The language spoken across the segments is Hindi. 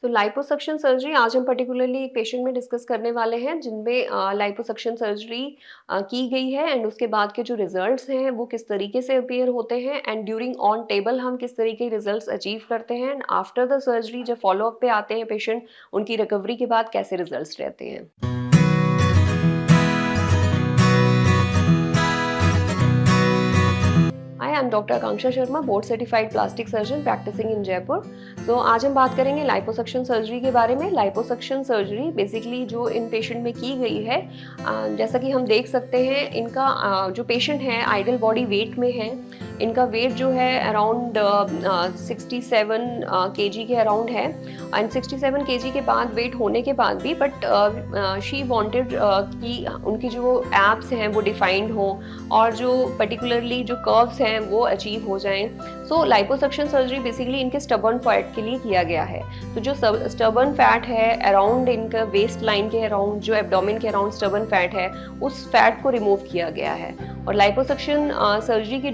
तो लाइपोसक्शन सर्जरी आज हम पर्टिकुलरली एक पेशेंट में डिस्कस करने वाले हैं जिनमें लाइपोसक्शन सर्जरी की गई है एंड उसके बाद के जो रिजल्ट्स हैं वो किस तरीके से अपीयर होते हैं एंड ड्यूरिंग ऑन टेबल हम किस तरीके के रिजल्ट्स अचीव करते हैं एंड आफ्टर द सर्जरी जब फॉलो अप पे आते हैं पेशेंट उनकी रिकवरी के बाद कैसे रिजल्ट्स रहते हैं। Hi, I'm doctor Akanksha Sharma, board certified plastic surgeon practicing in Jaipur. तो आज हम बात करेंगे लाइपोसक्शन सर्जरी के बारे में। लाइपोसक्शन सर्जरी बेसिकली जो इन पेशेंट में की गई है, जैसा कि हम देख सकते हैं इनका जो पेशेंट है आइडल बॉडी वेट में है। इनका वेट जो है अराउंड 67 केजी के अराउंड है एंड 67 केजी के बाद वेट होने के बाद भी बट शी वांटेड कि उनकी जो एब्स हैं वो डिफाइंड हो और जो पर्टिकुलरली जो कर्व्स हैं वो अचीव हो जाएं। सो लाइपोसक्शन सर्जरी बेसिकली इनके स्टबर्न फैट के लिए किया गया है। तो जो स्टबर्न फैट है अराउंड इनका वेस्ट लाइन के अराउंड, जो एब्डोमेन के अराउंड स्टबर्न फैट है, उस फैट को रिमूव किया गया है। और लाइपोसक्शन सर्जरी के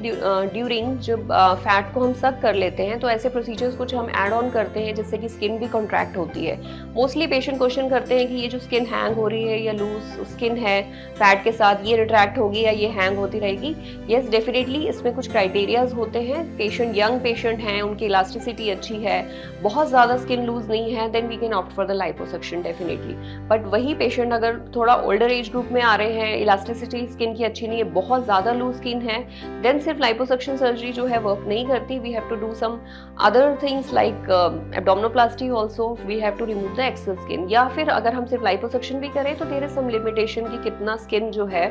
ड्यूरिंग जब फैट को हम सक कर लेते हैं तो ऐसे प्रोसीजर्स कुछ हम ऐड ऑन करते हैं जिससे कि स्किन भी कॉन्ट्रैक्ट होती है। मोस्टली पेशेंट क्वेश्चन करते हैं कि ये जो स्किन हैंग हो रही है या लूज स्किन है फैट के साथ, ये रिट्रैक्ट होगी या ये हैंग होती रहेगी। यस, डेफिनेटली इसमें कुछ क्राइटेरियाज होते हैं। पेशेंट यंग पेशेंट हैं, उनकी इलास्टिसिटी अच्छी है, बहुत ज़्यादा स्किन लूज नहीं है, then we can opt for the liposuction definitely. But वही पेशेंट अगर थोड़ा ओल्डर एज ग्रुप में आ रहे हैं, इलास्टिसिटी स्किन की अच्छी नहीं है, बहुत ज़्यादा लूज स्किन है, देन सिर्फ लाइपोसक्शन सर्जरी जो है वर्क नहीं करती। We have to do some other things like abdominoplasty also, we have to remove the excess skin. या फिर अगर हम सिर्फ लाइपोसक्शन भी करें तो देयर इज सम लिमिटेशन कि कितना स्किन जो है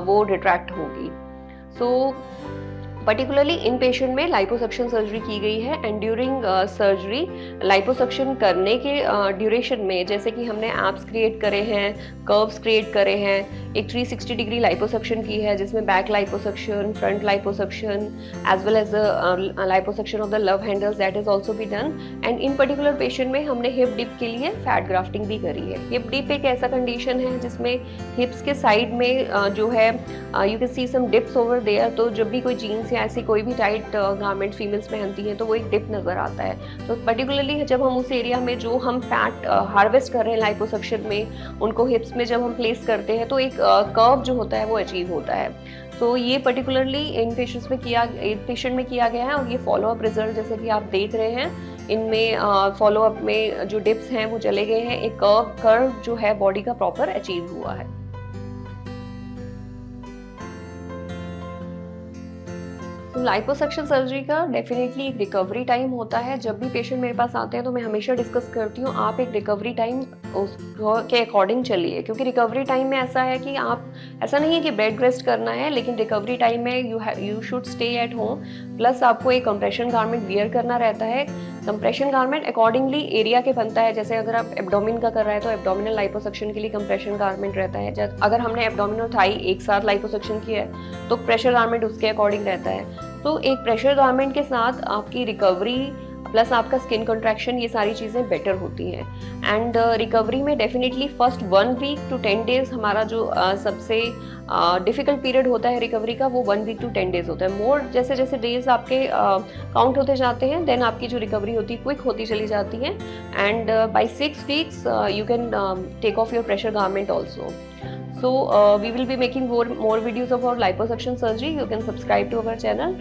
वो रिट्रैक्ट होगी। सो पर्टिकुलरली इन पेशेंट में लाइपोसक्शन सर्जरी की गई है एंड ड्यूरिंग सर्जरी लाइपोसक्शन करने के ड्यूरेशन में जैसे कि हमने एब्स क्रिएट करे हैं, कर्व्स क्रिएट करे हैं, एक 360 डिग्री लाइपोसक्शन की है जिसमें back liposuction, front liposuction as well as liposuction of the love handles, that is also be done. And in particular patient में हमने हिप डिप के लिए फैट ग्राफ्टिंग भी करी है। हिप डिप एक ऐसा कंडीशन है जिसमें हिप्स के साइड में जो है you can see some dips over there. तो जब भी कोई जीन्स या ऐसी कोई भी टाइट गारमेंट फीमेल्स पहनती हैं तो वो एक डिप नज़र आता है। तो पर्टिकुलरली जब हम उस एरिया में जो हम फैट हार्वेस्ट कर रहे हैं लाइपोसक्शन में, उनको हिप्स में जब हम प्लेस करते हैं तो एक कर्व जो होता है वो अचीव होता है। तो ये पर्टिकुलरली इन पेशेंट में किया गया है और ये फॉलो अप रिजल्ट जैसे कि आप देख रहे हैं इनमें फॉलो अप में जो डिप्स हैं वो चले गए हैं, एक कर्व जो है बॉडी का प्रॉपर अचीव हुआ है। लाइपोसक्शन सर्जरी का डेफिनेटली एक रिकवरी टाइम होता है। जब भी पेशेंट मेरे पास आते हैं तो मैं हमेशा डिस्कस करती हूँ आप एक रिकवरी टाइम उसके अकॉर्डिंग चलिए, क्योंकि रिकवरी टाइम में ऐसा है कि आप, ऐसा नहीं है कि बेड रेस्ट करना है, लेकिन रिकवरी टाइम में you should stay at home. Plus आपको एक कंप्रेशन गारमेंट वियर करना रहता है। कंप्रेशन गारमेंट अकॉर्डिंगली एरिया के बनता है। जैसे अगर आप एब्डोमिन का कर रहे हैं तो एब्डोमिनल लाइपोसक्शन के लिए कंप्रेशन गारमेंट रहता है। अगर हमने एब्डोमिनल थाई एक साथ लाइपोसक्शन किया है तो प्रेशर गारमेंट उसके अकॉर्डिंग रहता है। तो एक प्रेशर गारमेंट के साथ आपकी रिकवरी प्लस आपका स्किन कंट्रैक्शन, ये सारी चीज़ें बेटर होती हैं। एंड रिकवरी में definitely first 1 week to 10 days हमारा जो सबसे डिफ़िकल्ट पीरियड होता है रिकवरी का, वो 1 वीक टू 10 डेज होता है। मोर जैसे जैसे डेज आपके काउंट होते जाते हैं देन आपकी जो रिकवरी होती है क्विक होती चली जाती है। And by 6 weeks you can take off your pressure garment also. So we will be making more videos of our liposuction surgery. You can subscribe to our channel.